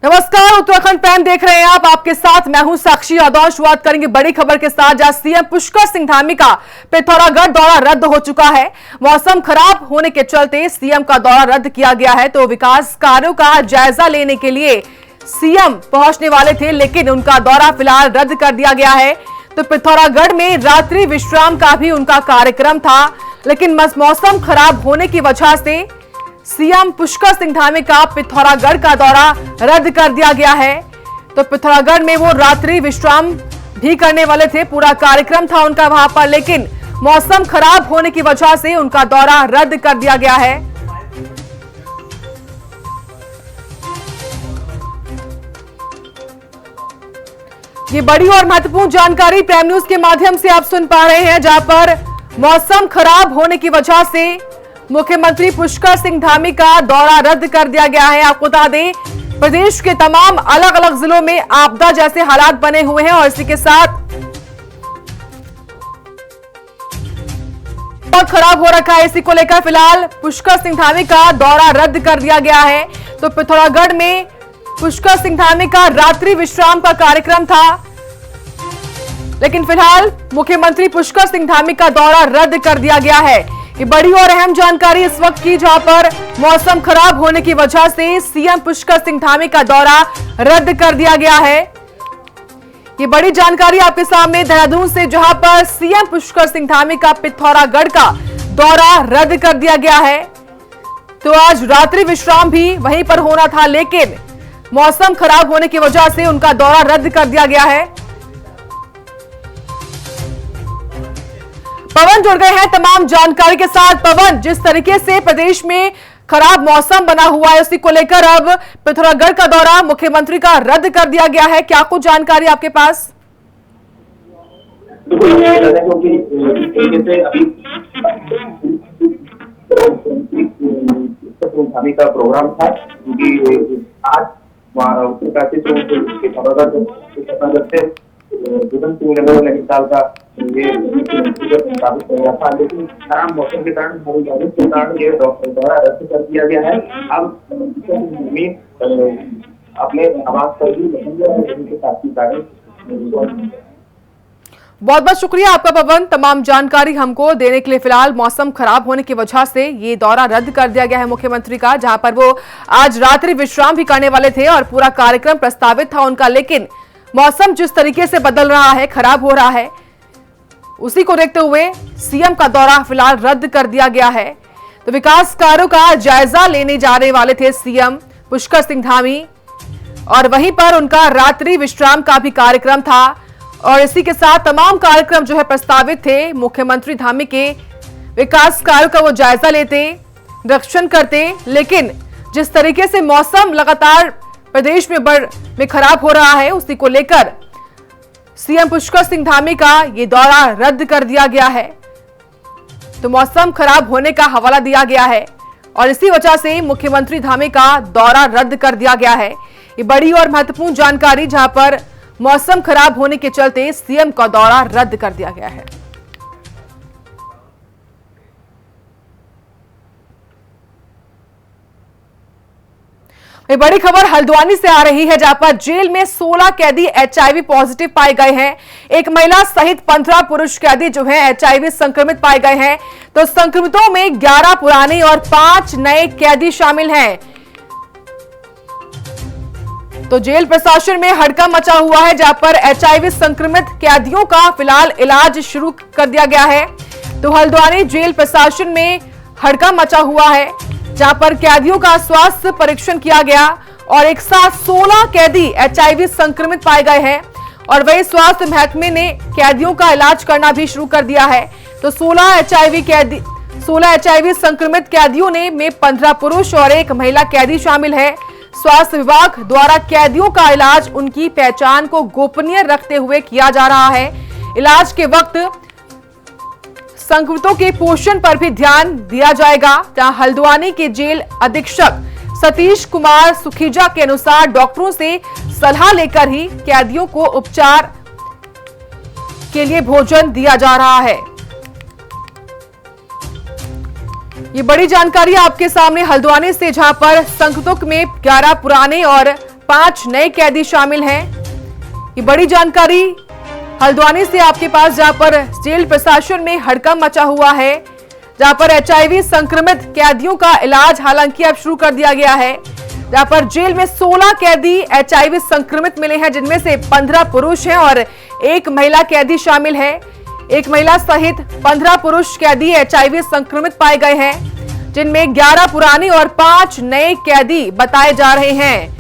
नमस्कार, उत्तराखंड प्राइम देख रहे हैं आप। आपके साथ मैं हूं साक्षी यादव। शुरुआत करेंगे बड़ी खबर के साथ, जहां सीएम पुष्कर सिंह धामी का पिथौरागढ़ दौरा रद्द हो चुका है। मौसम खराब होने के चलते सीएम का दौरा रद्द किया गया है। तो विकास कार्यों का जायजा लेने के लिए सीएम पहुंचने वाले थे, लेकिन उनका दौरा फिलहाल रद्द कर दिया गया है। तो पिथौरागढ़ में रात्रि विश्राम का भी उनका कार्यक्रम था, लेकिन मौसम खराब होने की वजह से सीएम पुष्कर सिंह धामी का पिथौरागढ़ का दौरा रद्द कर दिया गया है। तो पिथौरागढ़ में वो रात्रि विश्राम भी करने वाले थे, पूरा कार्यक्रम था उनका वहां पर, लेकिन मौसम खराब होने की वजह से उनका दौरा रद्द कर दिया गया है। ये बड़ी और महत्वपूर्ण जानकारी प्राइम न्यूज के माध्यम से आप सुन पा रहे हैं, जहां पर मौसम खराब होने की वजह से मुख्यमंत्री पुष्कर सिंह धामी का दौरा रद्द कर दिया गया है। आपको बता दें, प्रदेश के तमाम अलग अलग जिलों में आपदा जैसे हालात बने हुए हैं और इसी के साथ बहुत खराब हो रखा है। इसी को लेकर फिलहाल पुष्कर सिंह धामी का दौरा रद्द कर दिया गया है। तो पिथौरागढ़ में पुष्कर सिंह धामी का रात्रि विश्राम का कार्यक्रम था, लेकिन फिलहाल मुख्यमंत्री पुष्कर सिंह धामी का दौरा रद्द कर दिया गया है। ये बड़ी और अहम जानकारी इस वक्त की, जहां पर मौसम खराब होने की वजह से सीएम पुष्कर सिंह धामी का दौरा रद्द कर दिया गया है। ये बड़ी जानकारी आपके सामने देहरादून से, जहां पर सीएम पुष्कर सिंह धामी का पिथौरागढ़ का दौरा रद्द कर दिया गया है। तो आज रात्रि विश्राम भी वहीं पर होना था, लेकिन मौसम खराब होने की वजह से उनका दौरा रद्द कर दिया गया है। पवन जुड़ गए हैं तमाम जानकारी के साथ। पवन, जिस तरीके से प्रदेश में खराब मौसम बना हुआ है, उसी को लेकर अब पिथौरागढ़ का दौरा मुख्यमंत्री का रद्द कर दिया गया है, क्या कुछ जानकारी आपके पास? धामी का प्रोग्राम था, क्योंकि आज उत्तरकाशी से पिथौरागढ़ से बुधन सिंह नैनीताल का ये स्थापित हो गया था, लेकिन खराब मौसम के कारण, बारिश के कारण ये दौरा रद्द कर दिया गया है। अब अपने आवास पर भी बहुत बहुत शुक्रिया आपका पवन, तमाम जानकारी हमको देने के लिए। फिलहाल मौसम खराब होने की वजह से ये दौरा रद्द कर दिया गया है मुख्यमंत्री का, जहां पर वो आज रात्रि विश्राम भी करने वाले थे और पूरा कार्यक्रम प्रस्तावित था उनका, लेकिन मौसम जिस तरीके से बदल रहा है, खराब हो रहा है, उसी को देखते हुए सीएम का दौरा फिलहाल रद्द कर दिया गया है। तो विकास कार्यों का जायजा लेने जाने वाले थे सीएम पुष्कर सिंह धामी, और वहीं पर उनका रात्रि विश्राम का भी कार्यक्रम था, और इसी के साथ तमाम कार्यक्रम जो है प्रस्तावित थे। मुख्यमंत्री धामी के विकास कार्यों का वो जायजा लेते, निरीक्षण करते, लेकिन जिस तरीके से मौसम लगातार प्रदेश में खराब हो रहा है, उसी को लेकर सीएम पुष्कर सिंह धामी का ये दौरा रद्द कर दिया गया है। तो मौसम खराब होने का हवाला दिया गया है और इसी वजह से मुख्यमंत्री धामी का दौरा रद्द कर दिया गया है। ये बड़ी और महत्वपूर्ण जानकारी, जहां पर मौसम खराब होने के चलते सीएम का दौरा रद्द कर दिया गया है। ये बड़ी खबर हल्द्वानी से आ रही है, जहां पर जेल में 16 कैदी एचआईवी पॉजिटिव पाए गए हैं। एक महिला सहित 15 पुरुष कैदी जो हैं एचआईवी संक्रमित पाए गए हैं। तो संक्रमितों में 11 पुराने और 5 नए कैदी शामिल हैं। तो जेल प्रशासन में हड़कंप मचा हुआ है, जहां पर एचआईवी संक्रमित कैदियों का फिलहाल इलाज शुरू कर दिया गया है। तो हल्द्वानी जेल प्रशासन में हड़कंप मचा हुआ है, जहां पर कैदियों का स्वास्थ्य परीक्षण किया गया और एक साथ 16 कैदी एचआईवी संक्रमित पाए गए हैं, और वही स्वास्थ्य महकमे ने कैदियों का इलाज करना भी शुरू कर दिया है। तो 16 एचआईवी संक्रमित कैदियों में 15 पुरुष और एक महिला कैदी शामिल है। स्वास्थ्य विभाग द्वारा कैदियों का इलाज उनकी पहचान को गोपनीय रखते हुए किया जा रहा है। इलाज के वक्त संक्रमितों के पोषण पर भी ध्यान दिया जाएगा। जहां हल्द्वानी के जेल अधीक्षक सतीश कुमार सुखीजा के अनुसार डॉक्टरों से सलाह लेकर ही कैदियों को उपचार के लिए भोजन दिया जा रहा है। ये बड़ी जानकारी आपके सामने हल्द्वानी से, जहां पर संक्रमितों में 11 पुराने और 5 नए कैदी शामिल हैं। ये बड़ी जानकारी हल्द्वानी से आपके पास, जहां पर जेल प्रशासन में हड़कंप मचा हुआ है, जहां पर HIV संक्रमित कैदियों का इलाज हालांकि अब शुरू कर दिया गया है। जहां पर जेल में 16 कैदी HIV संक्रमित मिले हैं, जिनमें से 15 पुरुष हैं और एक महिला कैदी शामिल है। एक महिला सहित 15 पुरुष कैदी HIV संक्रमित पाए गए हैं, जिनमें 11 पुराने और 5 नए कैदी बताए जा रहे हैं।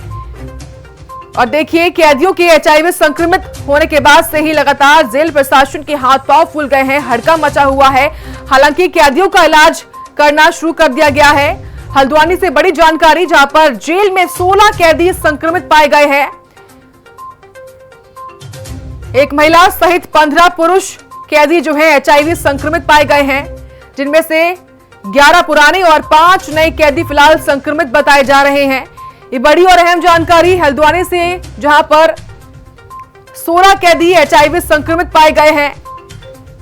और देखिए, कैदियों के HIV संक्रमित होने के बाद से ही लगातार जेल प्रशासन के हाथ पांव फूल गए हैं, हड़कंप मचा हुआ है। हालांकि कैदियों का इलाज करना शुरू कर दिया गया है। हल्द्वानी से बड़ी जानकारी, जहां पर जेल में 16 कैदी संक्रमित पाए गए हैं। एक महिला सहित 15 पुरुष कैदी जो है HIV संक्रमित पाए गए हैं, जिनमें से 11 पुराने और 5 नए कैदी फिलहाल संक्रमित बताए जा रहे हैं। ये बड़ी और अहम जानकारी हल्द्वानी से, जहां पर 16 कैदी HIV संक्रमित पाए गए हैं।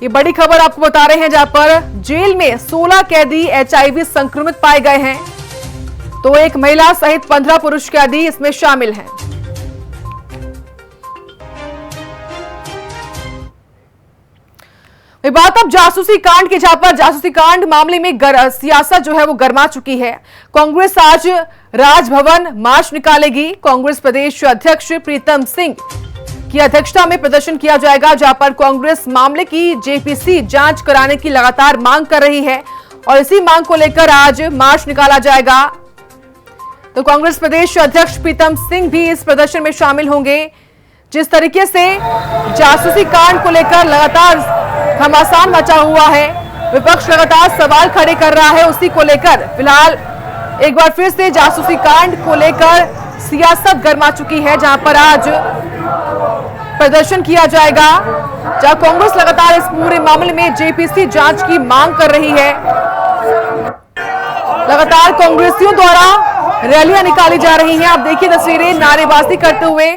ये बड़ी खबर आपको बता रहे हैं, जहां पर जेल में 16 कैदी HIV संक्रमित पाए गए हैं, तो एक महिला सहित 15 पुरुष कैदी इसमें शामिल हैं। बात अब जासूसी कांड की, जहां पर जासूसी कांड मामले में सियासत जो है वो गर्मा चुकी है। कांग्रेस आज राजभवन मार्च निकालेगी। कांग्रेस प्रदेश अध्यक्ष प्रीतम सिंह की अध्यक्षता में प्रदर्शन किया जाएगा, जहां पर कांग्रेस मामले की JPC जांच कराने की लगातार मांग कर रही है और इसी मांग को लेकर आज मार्च निकाला जाएगा। तो कांग्रेस प्रदेश अध्यक्ष प्रीतम सिंह भी इस प्रदर्शन में शामिल होंगे। जिस तरीके से जासूसी कांड को लेकर लगातार घमासान मचा हुआ है, विपक्ष लगातार सवाल खड़े कर रहा है, उसी को लेकर फिलहाल एक बार फिर से जासूसी कांड को लेकर सियासत गर्मा चुकी है, जहां पर आज प्रदर्शन किया जाएगा, जहां कांग्रेस लगातार इस पूरे मामले में JPC जांच की मांग कर रही है। लगातार कांग्रेसियों द्वारा रैलियां निकाली जा रही हैं। आप देखिए तस्वीरें, नारेबाजी करते हुए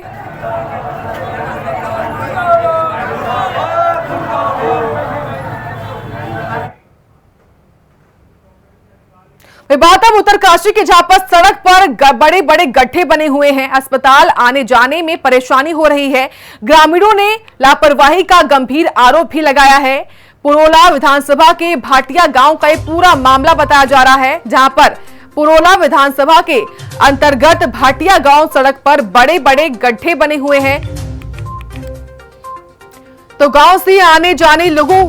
बात अब उत्तरकाशी के, जहां पर सड़क पर बड़े बड़े गड्ढे बने हुए हैं। अस्पताल आने जाने में परेशानी हो रही है। ग्रामीणों ने लापरवाही का गंभीर आरोप भी लगाया है। पुरोला विधानसभा के भाटिया गांव का ये पूरा मामला बताया जा रहा है, जहां पर पुरोला विधानसभा के अंतर्गत भाटिया गांव सड़क पर बड़े बड़े गड्ढे बने हुए हैं। तो गांव से आने जाने लोगों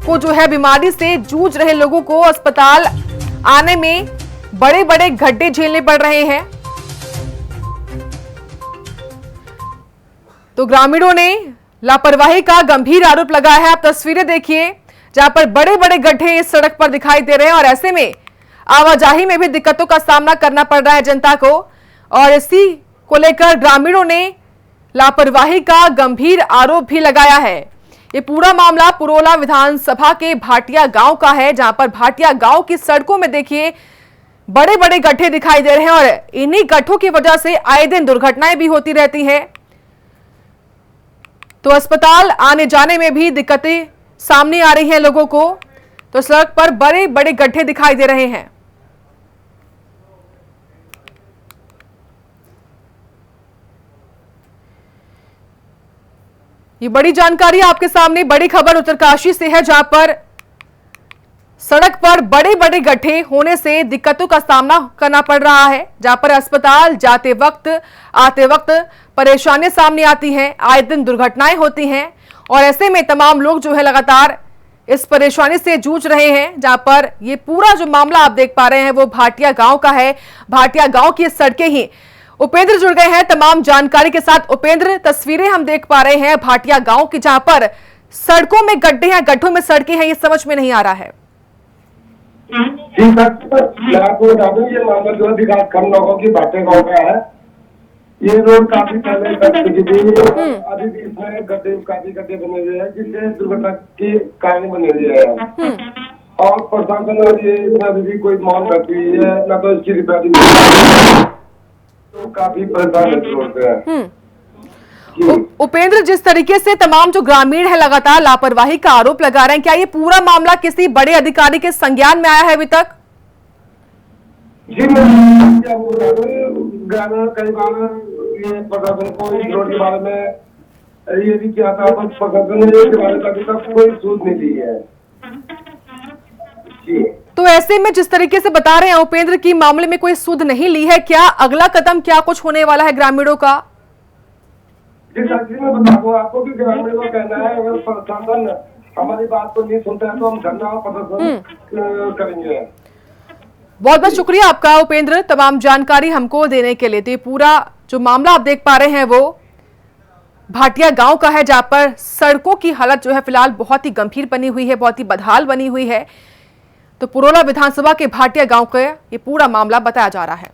को जो है, बीमारी से जूझ रहे लोगों को अस्पताल आने में बड़े बड़े गड्ढे झेलने पड़ रहे हैं। तो ग्रामीणों ने लापरवाही का गंभीर आरोप लगाया है। आप तस्वीरें देखिए, जहां पर बड़े बड़े गड्ढे इस सड़क पर दिखाई दे रहे हैं और ऐसे में आवाजाही में भी दिक्कतों का सामना करना पड़ रहा है जनता को। और इसी को लेकर ग्रामीणों ने लापरवाही का गंभीर आरोप भी लगाया है। ये पूरा मामला पुरोला विधानसभा के भाटिया गांव का है, जहां पर भाटिया गांव की सड़कों में देखिए बड़े बड़े गड्ढे दिखाई दे रहे हैं और इन्हीं गड्ढों की वजह से आए दिन दुर्घटनाएं भी होती रहती हैं। तो अस्पताल आने जाने में भी दिक्कतें सामने आ रही हैं लोगों को। तो सड़क पर बड़े बड़े गड्ढे दिखाई दे रहे हैं। ये बड़ी जानकारी आपके सामने, बड़ी खबर उत्तरकाशी से है, जहां पर सड़क पर बड़े बड़े गड्ढे होने से दिक्कतों का सामना करना पड़ रहा है, जहां पर अस्पताल जाते वक्त आते वक्त परेशानियां सामने आती हैं, आए दिन दुर्घटनाएं होती हैं और ऐसे में तमाम लोग जो है लगातार इस परेशानी से जूझ रहे हैं। जहां पर ये पूरा जो मामला आप देख पा रहे हैं वो भाटिया गांव का है। भाटिया गांव की सड़कें ही, उपेंद्र जुड़ गए हैं तमाम जानकारी के साथ। उपेंद्र, तस्वीरें हम देख पा रहे हैं भाटिया गांव की, जहां पर सड़कों में गड्ढे हैं, गड्ढों में सड़कें हैं, ये समझ में नहीं आ रहा है। जी सर, मैं आपको बता दूं, ये मामला जो विकास खंड लोगों की भाटिया गाँव का है। ये रोड काफी पहले बन चुकी थी, अभी भी इसमें गड्ढे काफी गड्ढे बने हुए हैं, जिससे दुर्घटना की कारण बने हुए हैं। और प्रशासन और ये अभी भी कोई मांग करती है, न तो इसकी रिपेयरिंग, तो काफी परेशान होते हैं। उपेंद्र, जिस तरीके से तमाम जो ग्रामीण है लगातार लापरवाही का आरोप लगा रहे हैं, क्या ये पूरा मामला किसी बड़े अधिकारी के संज्ञान में आया है अभी तक? जी, मैं ग्रामीण कई बार ये प्रशासन को इस रोड के बारे में ये भी किया था, बस प्रशासन ने इसके बारे में अभी तक कोई सूद नहीं ली है जी। तो ऐसे में जिस तरीके से बता रहे हैं उपेंद्र की मामले में कोई सुध नहीं ली है, क्या अगला कदम क्या कुछ होने वाला है ग्रामीणों का? जी साक्षी, मैं बता दूं आपको कि ग्रामीणों को कहना है, अगर प्रशासन हमारी बात को नहीं सुनता है तो हम धरना प्रदर्शन करेंगे। बहुत बहुत शुक्रिया आपका उपेंद्र, तमाम जानकारी हमको देने के लिए। तो ये पूरा जो मामला आप देख पा रहे हैं वो भाटिया गांव का है, जहां पर सड़कों की हालत जो है फिलहाल बहुत ही गंभीर बनी हुई है, बहुत ही बदहाल बनी हुई है। तो पुरोला विधानसभा के भाटिया गांव का ये पूरा मामला बताया जा रहा है।